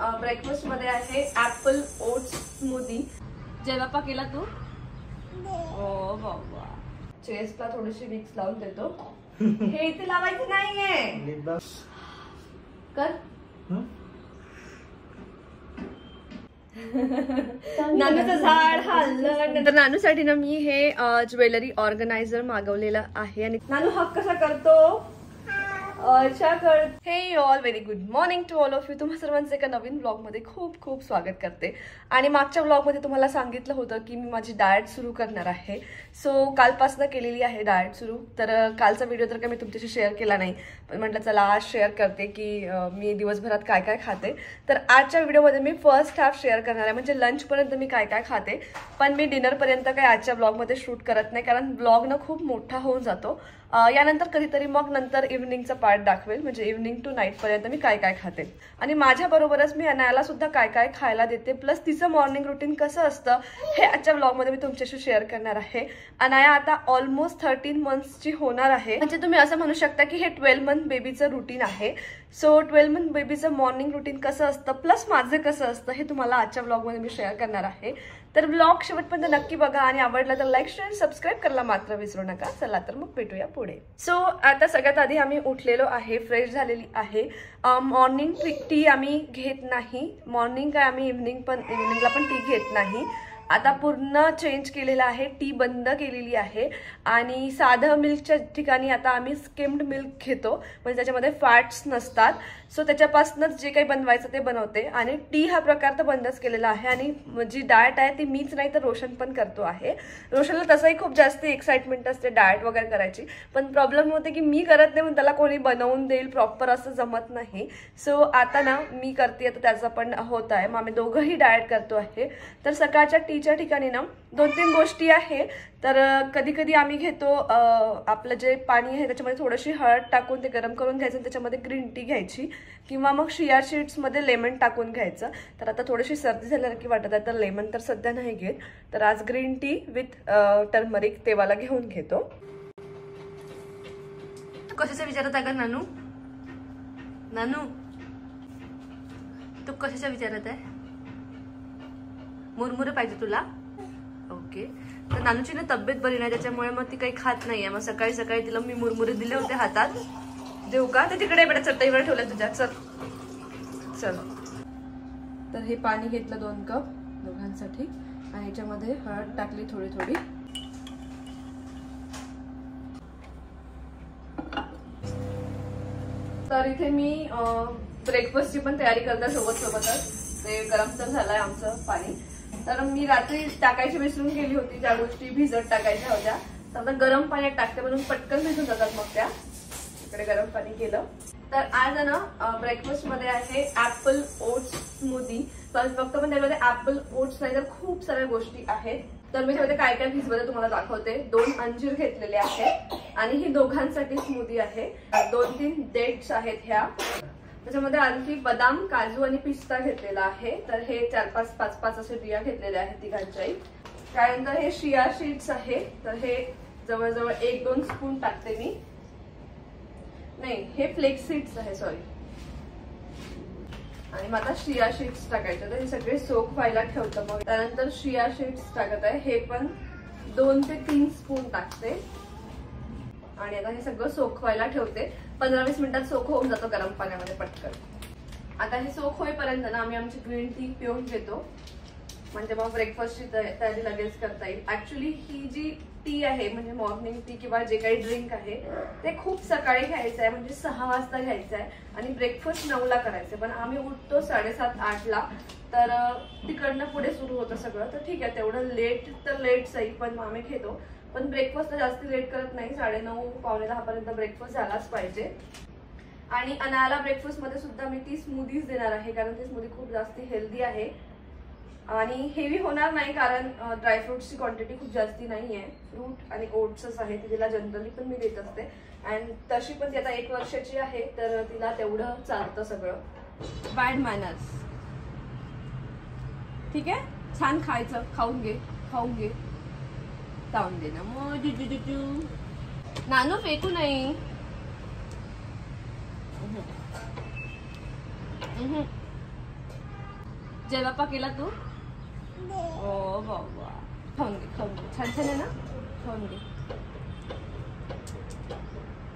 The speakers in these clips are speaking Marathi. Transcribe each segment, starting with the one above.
ब्रेकफास्ट मध्ये आहे ऍपल ओट्स स्मूदी. जय बाप्पा केला तू? ओ बाबा, चेस्टला थोडीशी विक्स लावून देतो. हे इथे लावायचं नाहीये. कर. नानूचं झाड हल्लं. नंतर नानूसाठी ना मी हे ज्वेलरी ऑर्गनायझर मागवलेलं आहे. आणि नानू हक कसा करतो? अच्छा कर. Hey all very good morning to all of you. तुम्हा सर्वांचं एका नवीन ब्लॉगमध्ये खूप खूप स्वागत करते. आणि मागच्या ब्लॉगमध्ये तुम्हाला सांगितलं होतं की मी माझी डाएट सुरू करणार आहे. सो कालपासून केलेली आहे डाएट सुरू. तर कालचा व्हिडिओ तर काय मी तुमच्याशी शेअर केला नाही, पण म्हटलं चला आज शेअर करते की मी दिवसभरात काय काय खाते. तर आजच्या व्हिडिओमध्ये मी फर्स्ट हाफ शेअर करणार आहे, म्हणजे लंचपर्यंत मी काय काय खाते. पण मी डिनरपर्यंत काय आजच्या ब्लॉगमध्ये शूट करत नाही, कारण ब्लॉग ना खूप मोठा होऊन जातो. यानंतर कधीतरी मग नंतर इव्हनिंगचा पार्ट दाखवेल, म्हणजे इव्हनिंग टू नाईट पर्यंत मी काय काय खाते. आणि माझ्याबरोबरच मी अनायाला सुद्धा काय काय खायला देते, प्लस तिचं मॉर्निंग रुटीन कसं असतं हे आजच्या ब्लॉगमध्ये मी तुमच्याशी शेअर करणार आहे. अनाया आता ऑलमोस्ट 13 मंथ्सची होणार आहे, म्हणजे तुम्ही असं म्हणू शकता की हे 12 मंथ बेबीचं रुटीन आहे. सो 12 मंथ बेबीचं मॉर्निंग रुटीन कसं असतं प्लस माझं कसं असतं हे तुम्हाला आजच्या ब्लॉगमध्ये मी शेअर करणार आहे. तर ब्लॉग शेवटपर्यंत नक्की बघा आणि आवडला तर लाईक शेअर सबस्क्राईब करायला मात्र विसरू नका. चला तर मग भेटूया पुढे. सो आता सगळ्यात आधी आम्ही उठलेलो आहे, फ्रेश झालेली आहे. मॉर्निंग टी आम्ही घेत नाही. मॉर्निंग काय आम्ही इव्हनिंगला पण टी घेत नाही. आता पूर्ण चेंज केलेलं आहे, टी बंद केलेली आहे. आणि साधं मिल्कच्या ठिकाणी आता आम्ही स्किम्ड मिल्क घेतो, म्हणजे त्याच्यामध्ये फॅट्स नसतात. सो त्याच्यापासूनच जे काही बनवायचं ते बनवते. आणि टी हा प्रकार तर बंदच केलेला आहे. आणि जी डाएट आहे ती मीच नाही तर रोशन पण करतो आहे. रोशनला तसंही खूप जास्त एक्साइटमेंट असते डाएट वगैरे करायची, पण प्रॉब्लेम होते की मी करत नाही म्हणून त्याला कोणी बनवून देईल प्रॉपर असं जमत नाही. सो आता ना मी करते, तर त्याचं पण होत आहे. मग आम्ही दोघंही डाएट करतो आहे. तर सकाळच्या टीच्या ठिकाणी ना 2-3 गोष्टी आहे. तर कधी कधी आम्ही घेतो आपलं जे पाणी आहे त्याच्यामध्ये थोडीशी हळद टाकून ते गरम करून घ्यायचं आणि त्याच्यामध्ये ग्रीन टी घ्यायची, किंवा मग शिया सीड्समध्ये लेमन टाकून घ्यायचं. तर आता थोडीशी सर्दी झाल्यासारखी वाटत आहे, तर लेमन तर सध्या नाही घेत. तर आज ग्रीन टी विथ टर्मरिक तेवाला घेऊन घेतो. तू कशाच्या विचारात आहे का नानू? नानू तू कशाच्या विचारात आहे? मुरमुरे पाहिजे तुला? ओके. तर नानूची ना तब्येत बरी नाही, त्याच्यामुळे मग ती काही खात नाहीये. मग सकाळी सकाळी तिला मी मुरमुरे दिले होते हातात. देऊ का? ते तिकडे बेटा चटईवर ठेवलं तुझ्या. चल. तर हे पाणी घेतलं 2 कप दोघांसाठी आणि याच्यामध्ये हळद टाकली थोडी थोडी. तर इथे मी ब्रेकफास्टची पण तयारी करते सोबतच. ते गरम तर झालंय आमचं पाणी. तर मी रात्री टाकायची विसरून गेली होती, ज्या गोष्टी भिजत टाकायच्या होत्या. तर आता गरम पाण्यात टाकते म्हणून पटकन भिजून जातात. मग त्या इकडे गरम पाणी केलं. तर आज ना ब्रेकफास्ट मध्ये आहे ऍपल ओट्स स्मूदी. फक्त पण त्यामध्ये ऍपल ओट्स नाही तर खूप साऱ्या गोष्टी आहेत. तर मी त्यामध्ये काय काय भिजवलं तुम्हाला दाखवते. 2 अंजीर घेतलेले आहेत आणि ही दोघांसाठी स्मूदी आहे. 2-3 डेट्स आहेत ह्या. त्याच्यामध्ये आणखी बदाम, काजू आणि पिस्ता घेतलेला आहे. तर हे 4-5 असे बिया घेतलेल्या आहेत तिघांच्याही. त्यानंतर हे शिया सीड्स आहे. तर हे जवळजवळ 1-2 स्पून टाकते मी. नाही, हे फ्लेक्स सीड्स आहे, सॉरी. आणि मग आता शिया सीड्स टाकायचे. तर हे सगळे सोक व्हायला ठेवतं. मग त्यानंतर शिया सीड्स टाकत आहे. हे पण 2 ते 3 स्पून टाकते. आणि आता हे सगळं सोक व्हायला ठेवते. 15-20 मिनिटात सोक होऊन जातो गरम पाण्यामध्ये पटकन. आता हे सोक होईपर्यंत ना आम्ही आमची ग्रीन टी पिऊन घेतो, म्हणजे मग ब्रेकफास्टची तयारी लगेच करता येईल. ऍक्च्युली ही जी टी आहे म्हणजे मॉर्निंग टी किंवा जे काही ड्रिंक आहे ते खूप सकाळी घ्यायचं आहे, म्हणजे 6 वाजता घ्यायचं आहे. आणि ब्रेकफास्ट 9ला करायचं. पण आम्ही उठतो 7:30-8ला. तर तिकडनं पुढे सुरू होतं सगळं. तर ठीक आहे, तेवढं लेट तर लेट जाईल, पण मग आम्ही घेतो. पण ब्रेकफास्ट जास्ती लेट करत नाही. 9:30-9:45 पर्यंत ब्रेकफास्ट झालाच पाहिजे. आणि अनायाला ब्रेकफास्ट मध्ये सुद्धा मी ती स्मूदीज देणार आहे, कारण ती स्मूदी खूप जास्ती हेल्दी आहे आणि हेवी होणार नाही, कारण ड्रायफ्रुट्सची क्वांटिटी खूप जास्ती नाही आहे. फ्रूट आणि ओट्सच आहे. तिला जनरली पण मी देत असते. अँड तशी पण ती आता 1 वर्षाची आहे, तर तिला तेवढं चालतं सगळं. Bad manners. ठीक आहे, छान खायचं. खाऊन घे. जाऊन दे ना मग. नानू फेकू नाही. जय बाप्पा केला तू? ओ बाबा खाऊन घे छान छान आहे ना, खाऊन घे.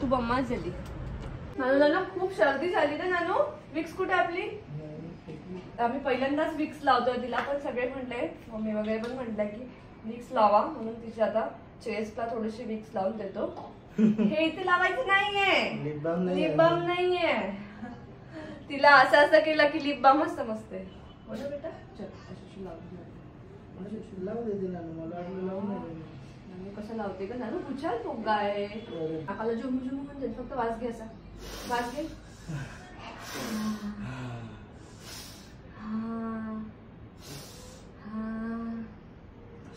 तू बम्माच झाली. नानूला ना खूप सर्दी झाली ना. नानू विक्स कुठे आपली? आम्ही पहिल्यांदाच विक्स लावतोय तिला, पण सगळे म्हणले, मम्मी वगैरे पण म्हटलं की विक्स लावा, म्हणून तिची आता चेस्टला थोडीशी विक्स लावून देतो. हे इथे लावायचं नाहीये, लिप बाम नाहीये. तिला असं केलं की लिप बाम मस्त मस्त आहे. बोला बेटा कसं लावते का नानू? विचार तो गाय आपल्याला जुमू जुमू म्हणजे फक्त वास घ्यायचा. वास घे.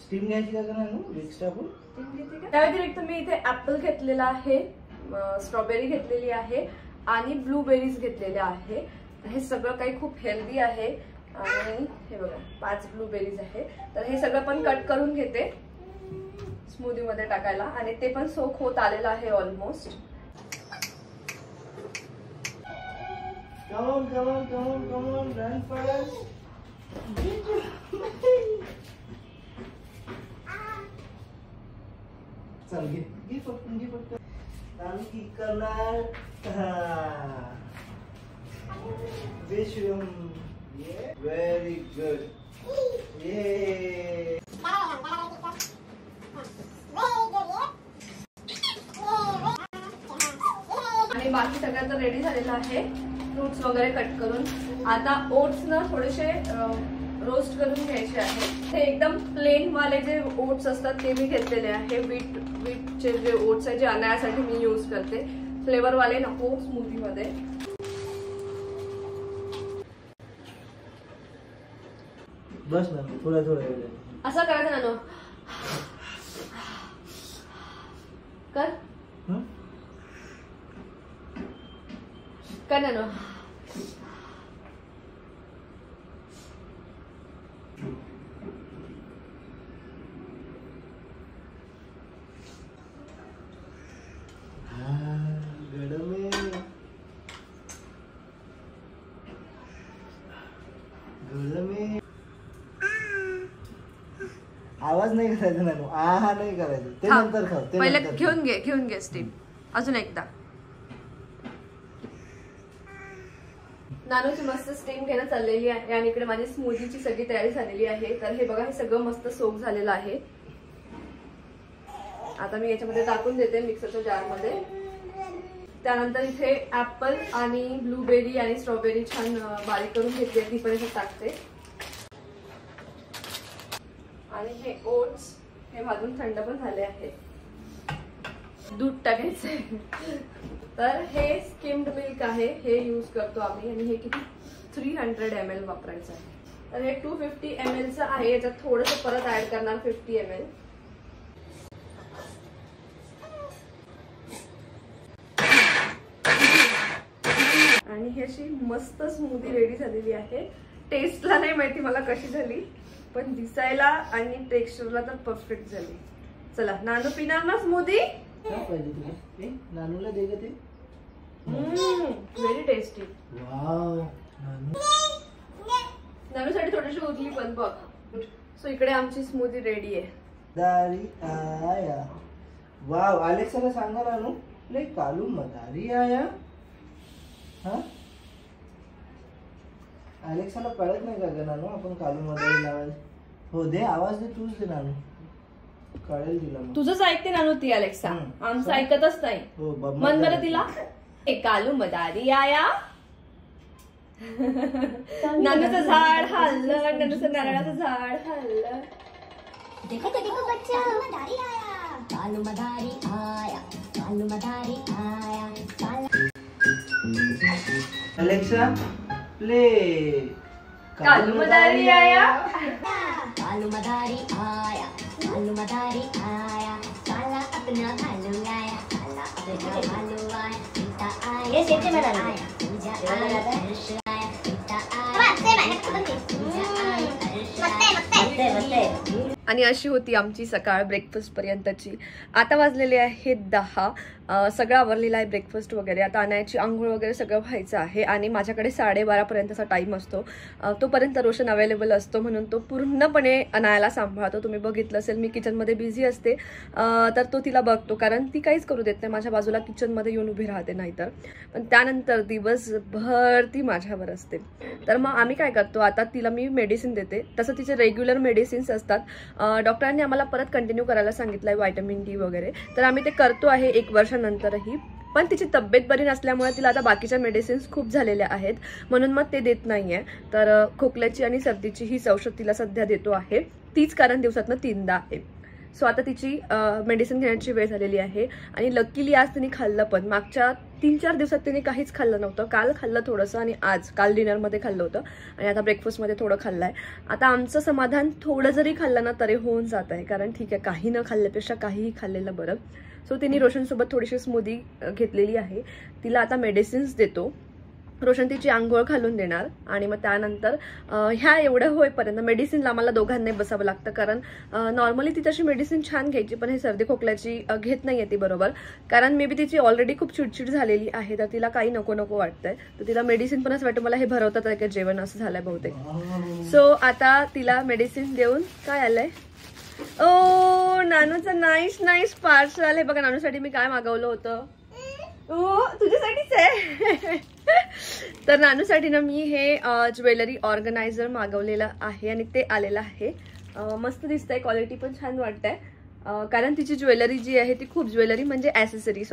स्टीम घ्यायची का नानू? विक्स टाकून त्या व्यतिरिक्त मी इथे ऍपल घेतलेला आहे, स्ट्रॉबेरी घेतलेली आहे आणि ब्लूबेरीज घेतलेल्या आहे. हे सगळं काही खूप हेल्दी आहे. आणि हे बघा 5 ब्लूबेरीज आहे. तर हे सगळं पण कट करून घेते स्मूदी मध्ये टाकायला, आणि ते पण सोक होत आलेलं आहे almost. Come on, come on, come on, come on, run fast. चल घे पटकन. आम्ही किक करणार. विश्वम. Very good. ये आणि बाकी सगळं तर रेडी झालेलं आहे. फ्रूट्स वगैरे कट करून आता ओट्स ना थोडेसे रोस्ट करून घ्यायचे आहे. हे एकदम प्लेन वाले जे ओट्स असतात ते मी घेतलेले आहे. बीटचे जे ओट्स आहे जे अनायासाठी मी यूज करते. फ्लेवर वाले नको स्मूथी मध्ये. बस ना थोडा असं करायचं नानू. कर कर नानू. आवाज नाही करायचा नानू. आहा नाही करायचं, ते नंतर खाऊ. पहिले घेऊन घे स्टीम. अजून एकदा नानूची मस्त स्टीम घेणं चाललेली आहे. आणि इकडे माझी स्मूदीची सगळी तयारी झालेली आहे. तर हे बघा, हे सगळं मस्त सोक झालेलं आहे. आता मी याच्यामध्ये टाकून देते मिक्सरच्या जार मध्ये. त्यानंतर इथे ऍपल आणि ब्लूबेरी आणि स्ट्रॉबेरी छान बारीक करून घेतली, ती पण इथे टाकते. आणि हे ओट्स हे भाजून थंड पण झाले आहेत. दूध टाकायचंय. तर हे स्किम्ड मिल्क आहे, हे यूज करतो आम्ही. आणि हे किती 300 ml वापरायचं आहे. तर हे 250 ml चं आहे. याच्यात थोडंसं परत ऍड करणार 50 ml. आणि ही अशी मस्त स्मूदी रेडी झालेली आहे. टेस्टला नाही माहिती मला कशी झाली, पण दिसायला आणि टेक्स्चरला तर परफेक्ट झाली. चला नानू पिणार ना स्मूदी? नानूला दे ग ते. Very tasty. वाव. नानूसाठी थोडीशी उरली पण बघ. सो इकडे आमची स्मूदी रेडी आहे. दारी आया. वाव. अलेक्साला सांगा नानू, ले कालू मदारी आया. हा, अलेक्साला कळत नाही का ग नानू आपण कालू मदारी लावायचं? हो दे, आवाज दे, तूच दे नानू, कळेल तिला. तुझंच ऐकते नानू ती अलेक्सा, आमचं ऐकतच नाही. हो मन बरं तिला. कालू मदारी आया. नानूचं झाड हल्लं, नानूचं नारळाचं झाड हल्लं. देखो तो देखो बच्चा, मदारी आया, कालू मदारी आया, कालू मदारी आया. अलेक्सा प्ले कालू मदारी आया. कालू मदारी आया, कालू मदारी आया, काला अपना भालू आया, काला अपना भालू आया, सीता आया, ये सेटे में डालना है, पूजा आया, हर्ष आया, सीता आया, पूजा आया, हर्ष आया. आणि अशी होती आमची सकाळ ब्रेकफास्ट पर्यंतची. आता वाजलेले आहेत 10 सगळं आवरलेलं आहे, ब्रेकफास्ट वगैरे. आता अनायाची आंघोळ वगैरे सगळं व्हायचं आहे आणि माझ्याकडे 12:30पर्यंतचा टाईम असतो. तोपर्यंत रोशन अवेलेबल असतो म्हणून तो पूर्णपणे अनायाला सांभाळतो. तुम्ही बघितलं असेल मी किचनमध्ये बिझी असते तर तो तिला बघतो, कारण ती काहीच करू देत नाही, माझ्या बाजूला किचनमध्ये येऊन उभी राहते. नाहीतर पण त्यानंतर दिवसभर ती माझ्यावर असते. तर मग आम्ही काय करतो, आता तिला मी मेडिसिन देते. तसं तिचे रेग्युलर मेडिसिन्स असतात. डॉक्टरांनी आम्हाला परत कंटिन्यू करायला सांगितलं आहे व्हिटॅमिन डी वगैरे, तर आम्ही ते करतो आहे 1 वर्षानंतरही. पण तिची तब्येत बरी नसल्यामुळे तिला आता बाकीच्या मेडिसिन्स खूप झालेल्या आहेत म्हणून मग ते देत नाहीये. तर खोकल्याची आणि सर्दीची हीच औषध तिला सध्या देतो आहे. तीच कारण दिवसातनं 3दा आहे. सो आता तिची मेडिसिन घेण्याची वेळ झालेली आहे. आणि लकीली आज तिने खाल्लं पण. मागच्या 3-4 दिवसात तिने काहीच खाल्लं नव्हतं. काल खाल्लं थोडंसं आणि काल डिनरमध्ये खाल्लं होतं आणि आता ब्रेकफास्टमध्ये थोडं खाल्लं आहे. आता आमचं समाधान थोडं जरी खाल्लं ना तरी होऊन जात आहे, कारण ठीक आहे काही न खाल्ल्यापेक्षा काहीही खाल्लेलं बरं. सो तिने रोशनसोबत थोडीशी स्मूदी घेतलेली आहे. तिला आता मेडिसिन्स देतो. रोशन तिची आंघोळ घालून देणार आणि मग त्यानंतर ह्या एवढं होईपर्यंत मेडिसिनला आम्हाला दोघांनाही बसावं लागतं, कारण नॉर्मली ती तशी मेडिसिन छान घ्यायची पण हे सर्दी खोकल्याची घेत नाही आहे ती बरोबर, कारण मे बी तिची ऑलरेडी खूप चिडचिड झालेली आहे. तर तिला काही नको नको वाटतंय, तर तिला मेडिसिन पण असं वाटतं मला हे भरवतात का जेवण असं झालंय बहुतेक. सो आता तिला मेडिसिन देऊन काय आलंय, ओ नानूचं नाईस पार्सल आलंय बघा. नानूसाठी मी काय मागवलं होतं, तुझ्यासाठीच आहे. तर नानूसाठी ना मी हे ज्वेलरी ऑर्गनायझर मागवलेलं आहे आणि ते आलेलं आहे. मस्त दिसतंय, क्वालिटी पण छान वाटतंय. कारण तिची ज्वेलरी जी आहे ती खूप ज्वेलरी म्हणजे ॲसेसरी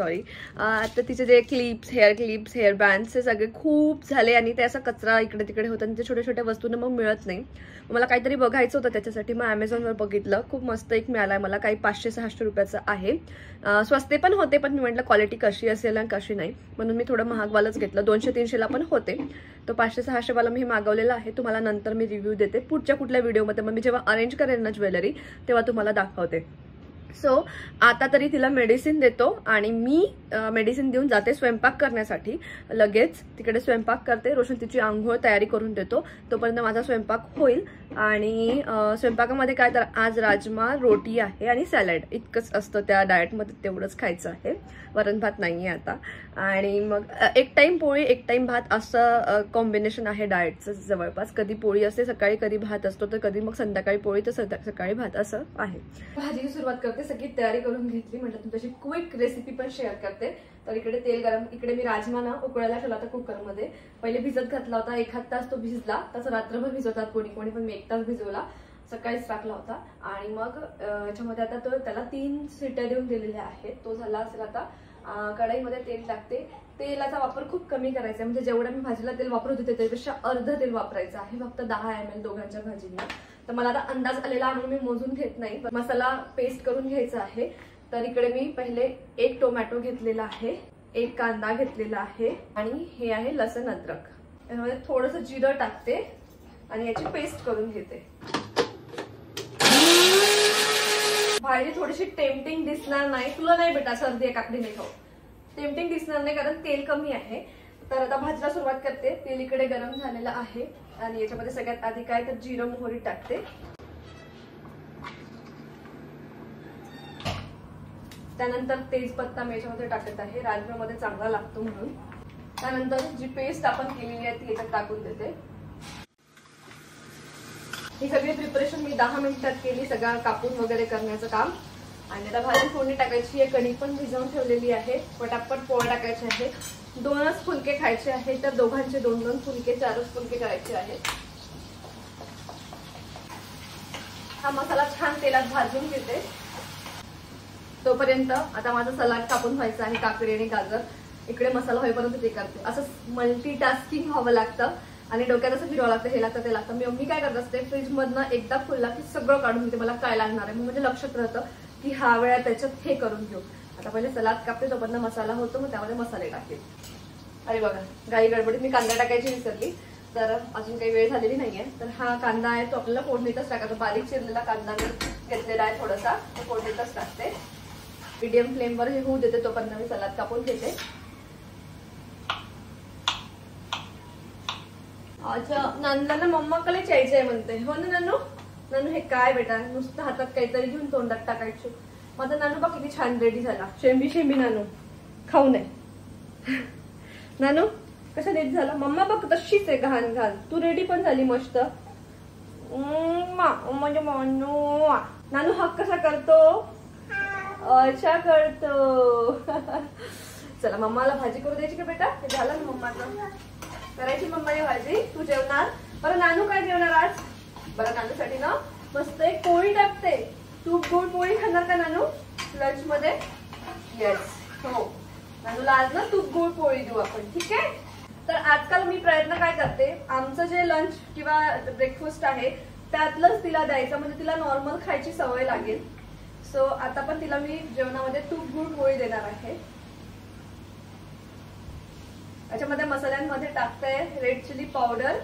आता तिचे जे क्लिप्स, हेअर बँड्स हे सगळे खूप झाले आणि ते असं कचरा इकडे तिकडे होतं आणि ते छोट्या छोट्या वस्तूंना मग मिळत नाही. मला काहीतरी बघायचं होतं त्याच्यासाठी मग ॲमेझॉनवर बघितलं, खूप मस्त एक मिळाला मला, काही 500-600 रुपयाचं आहे. स्वस्ते पण होते पण मी म्हटलं क्वालिटी कशी असेल आणि कशी नाही म्हणून मी थोडं महागवालंच घेतलं. 200-300ला पण होते. तो 500-600 वाला मी मागवलेला आहे. तुम्हाला नंतर मी रिव्ह्यू देते पुढच्या कुठल्या व्हिडिओमध्ये. मग मी जेव्हा अरेंज करेन ना ज्वेलरी तेव्हा तुम्हाला दाखवते. सो आता तरी तिला मेडिसिन देतो आणि मी मेडिसिन देऊन जाते स्वयंपाक करण्यासाठी. लगेच तिकडे स्वयंपाक करते. रोशन तिची आंघोळ तयारी करून देतो, तोपर्यंत माझा स्वयंपाक होईल. आणि स्वयंपाकामध्ये काय तर आज राजमा, रोटी आहे आणि सॅलड इतकंच असतं त्या डाएटमध्ये, तेवढंच खायचं आहे. वरण भात नाहीये आता. आणि मग एक टाइम पोळी एक टाइम भात असं कॉम्बिनेशन आहे डाएटचं जवळपास. कधी पोळी असते सकाळी, कधी भात असतो, तर कधी मग संध्याकाळी पोळी तर सकाळी भात असं आहे. भाजीची सुरुवात करते. सगळी तयारी करून घेतली, म्हटलं तुमच्याशी क्विक रेसिपी पण शेअर करते. तर इकडे तेल गरम, इकडे मी राजमा ना उकळायला ठेवला होता कुकरमध्ये. पहिले भिजत घातला होता, 1 तास तो भिजला. तसं रात्रभर भिजवतात कोणी कोणी, पण मी 1 तास भिजवला, सकाळीच टाकला होता. आणि मग याच्यामध्ये आता तो त्याला 3 शिट्या देऊन दिलेल्या आहेत. तो झाला असेल. आता कढईमध्ये तेल टाकते. तेलाचा वापर खूप कमी करायचा आहे, म्हणजे जेवढं मी भाजीला तेल वापरत होते त्यापेक्षा अर्ध तेल वापरायचं आहे, फक्त 10 ml दोघांच्या भाजीला. तर मला आता अंदाज आलेला म्हणून मी मोजून घेत नाही. मसाला पेस्ट करून घ्यायचा आहे. तर इकडे मी पहिले 1 टोमॅटो घेतलेला आहे, 1 कांदा घेतलेला आहे आणि हे आहे लसूण अद्रक. यामध्ये थोडंसं जिरं टाकते आणि याची पेस्ट करून घेते. भाजी थोडीशी टेम्पटिंग दिसणार नाही, तुला नाही बेटा सर्दी आहे काकडी नाही खाऊ, टेम्पटिंग दिसणार नाही कारण तेल कमी आहे. तर आता भाजीला सुरुवात करते. तेल इकडे गरम झालेलं आहे आणि याच्यामध्ये सगळ्यात आधी काय तर जिरं मोहरी टाकते. त्यानंतर तेजपत्ता मी याच्यामध्ये टाकत आहे, राजमामध्ये चांगला लागतो म्हणून. त्यानंतर जी पेस्ट आपण केलेली आहे ती याच्यात टाकून देते. ही सगळी प्रिपरेशन मी 10 मिनिटात केली, सगळं कापून वगैरे करण्याचं काम. आणि आता भाजी फोडणी टाकायची आहे. कणिक पण भिजवून ठेवलेली आहे. पटापट पोळ्या टाकायचे आहे. 2च फुलके खायचे आहेत, तर दोघांचे 2-2 फुलके, 4च फुलके करायचे आहेत. हा मसाला छान तेलात भाजून घेते. तोपर्यंत आता माझं सलाड कापून व्हायचं आहे, काकडी आणि गाजर. इकडे मसाला होईपर्यंत ते करते. असं मल्टीटास्किंग व्हावं लागतं आणि डोक्यात असं फिरवावं लागतं, हे लागतं ते लागतं. मी काय करत असते, फ्रीज मधनं एकदा फुलला की सगळं काढून घेते, मला काय लागणार आहे म्हणजे लक्षात राहतं की हा वेळा त्याच्यात हे करून घेऊ. आता पहिले सलाद कापते, तोपर्यंत मसाला होतो, मग त्यामध्ये मसाले टाकते. अरे बघा घाई गडबडीत मी कांदा टाकायची विसरली, तर अजून काही वेळ झालेली नाहीये. तर हा कांदा आहे तो आपल्याला फोडणीतच टाकायचा. बारीक चिरलेला कांदा मी घेतलेला आहे थोडासा, तो फोडणीतच टाकते. मीडियम फ्लेमवर हे होऊ देते, तोपर्यंत मी सलाद कापून घेते. अच्छा नानूला ना मम्माकडे यायचंय म्हणते, हो ना नानू? नानू हे काय बेटा, नुसतं हातात काहीतरी घेऊन तोंडात टाकायचं. माझा नानू बघ किती छान रेडी झाला, शेंबी नानू. खाऊ नये. नानू कसं नीट झालं? मम्मा बघ तशीच आहे घाण घाण. तू रेडी पण झाली मस्त. म्हणजे नानू हक कसा करतो? अच्छा करतो. चला मम्माला भाजी करू द्यायची का बेटा? हे झालं ना मम्माचं. करायची मम्माने भाजी, तू जेवणार. बरं नानू काय जेवणार आज? बरं नानूसाठी ना मस्त एक पोळी टाकते. तूप गोड पोळी खाणार का नानू लंच मध्ये? येस हो. नानूला आज ना तूप गोड पोळी देऊ आपण, ठीक आहे? तर आजकाल मी प्रयत्न काय करते, आमचं जे लंच किंवा ब्रेकफास्ट आहे त्यातलंच तिला द्यायचं, म्हणजे तिला नॉर्मल खायची सवय लागेल. सो आता पण तिला मी जेवणामध्ये तूप गोड पोळी देणार आहे. याच्यामध्ये मसाल्यांमध्ये टाकते रेड चिली पावडर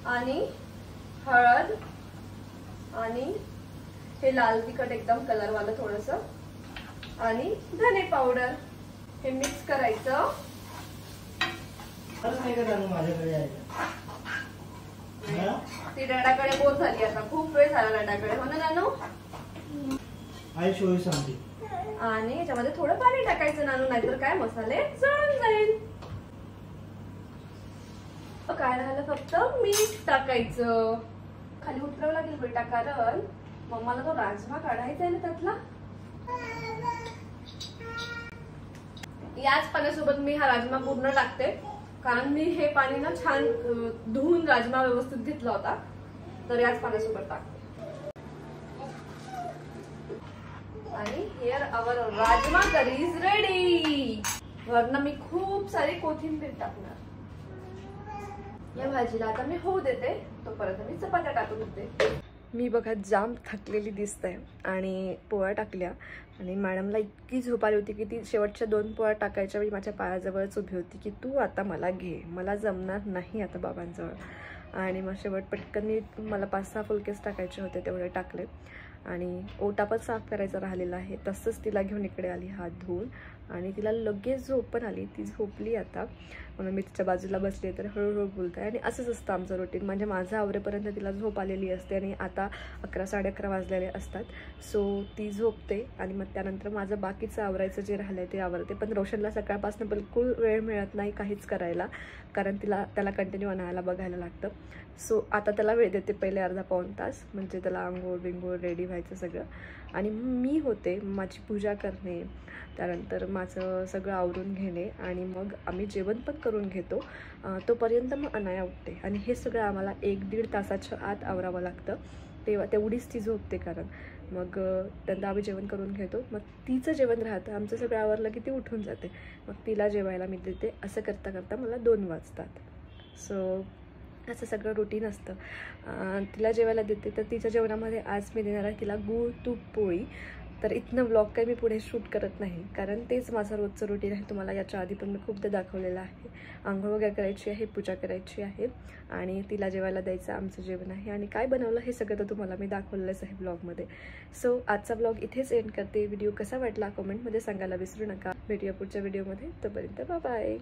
आणि हळद आणि हे लाल तिखट एकदम कलर वालं थोडस आणि धने पावडर. हे मिक्स करायचं. माझ्याकडे ती डॅडाकडे बोर झाली आता, खूप वेळ झाला डॅडाकडे, हो ना नानू? आई शोई सांगते. आणि याच्यामध्ये थोडं पाणी टाकायचं नानू, नाहीतर काय मसाले जळून जाईल. काय राहिलं फक्त मीठ टाकायचं. खाली उतरावं लागेल बेटा, कारण मम्माला तो राजमा काढायचा आहे ना त्यातला. याच पाण्यासोबत मी हा राजमा पूर्ण टाकते, कारण मी हे पाणी ना छान धुवून राजमा व्यवस्थित घेतला होता, तर याच पाण्यासोबत टाकते. आणि here our rajma curry is ready. वरनं मी खूप सारी कोथिंबीर टाकणार. या भाजीला आता मी होऊ देते, तोपर्यंत मी चपात्या टाकून देते. मी बघा जाम थकलेली दिसते आणि पोळ्या टाकल्या आणि मॅडमला इतकी झोप आली होती की ती शेवटच्या 2 पोळ्या टाकायच्या वेळी माझ्या पायाजवळच उभी होती की तू आता मला घे, मला जमणार नाही आता बाबांजवळ. आणि मग शेवट पटकन मला 5-6 फुलकेच टाकायचे होते, तेवढे टाकले. आणि ओटा पण साफ करायचा राहिलेला आहे, तसंच तिला घेऊन इकडे आली हात धुवून. आणि तिला लगेच झोप पण आली, ती झोपली आता, म्हणून मी तिच्या बाजूला बसली तर हळूहळू बोलते. आणि असंच असतं आमचं रुटीन, म्हणजे माझं आवरेपर्यंत तिला झोप आलेली असते आणि आता 11-11:30 वाजलेले असतात. सो ती झोपते आणि मग त्यानंतर माझं बाकीचं आवरायचं जे राहिलं आहे ते आवरते. पण रोशनला सकाळपासून बिलकुल वेळ मिळत नाही काहीच करायला, कारण त्याला कंटिन्यू आणायला बघायला लागतं. सो आता त्याला वेळ देते पहिले अर्धा-पाऊण तास, म्हणजे त्याला आंघोळ बिंघोळ रेडी व्हायचं सगळं. आणि मी होते माझी पूजा करणे, त्यानंतर माझं सगळं आवरून घेणे आणि मग आम्ही जेवण पण करून घेतो. तोपर्यंत मग अनाया उठते आणि हे सगळं आम्हाला 1-1.5 तासाच्या आत आवरावं लागतं. तेवढीच ती झोपते, कारण मग त्यांना आम्ही जेवण करून घेतो. मग तिचं जेवण राहतं, आमचं सगळं आवरलं की ती उठून जाते, मग तिला जेवायला मी देते. असं करता करता मला 2 वाजतात. सो असं सगळं रुटीन असतं. तिला जेवायला देते, तर तिच्या जेवणामध्ये आज मी देणार आहे तिला गूळ तूप पोळी. तर इथनं व्लॉग काही मी पुढे शूट करत नाही, कारण तेच माझं रोजचं रुटीन आहे. तुम्हाला याच्या आधी पण मी खूपदा दाखवलेलं आहे. आंघोळ वगैरे करायची आहे, पूजा करायची आहे आणि तिला जेवायला द्यायचं आमचं जेवण आहे. आणि काय बनवलं हे सगळं तर तुम्हाला मी दाखवलेलंच आहे ब्लॉगमध्ये. सो आजचा ब्लॉग इथेच एंड करते. व्हिडिओ कसा वाटला कमेंटमध्ये सांगायला विसरू नका. भेटूया पुढच्या व्हिडिओमध्ये, तोपर्यंत बाय बाय.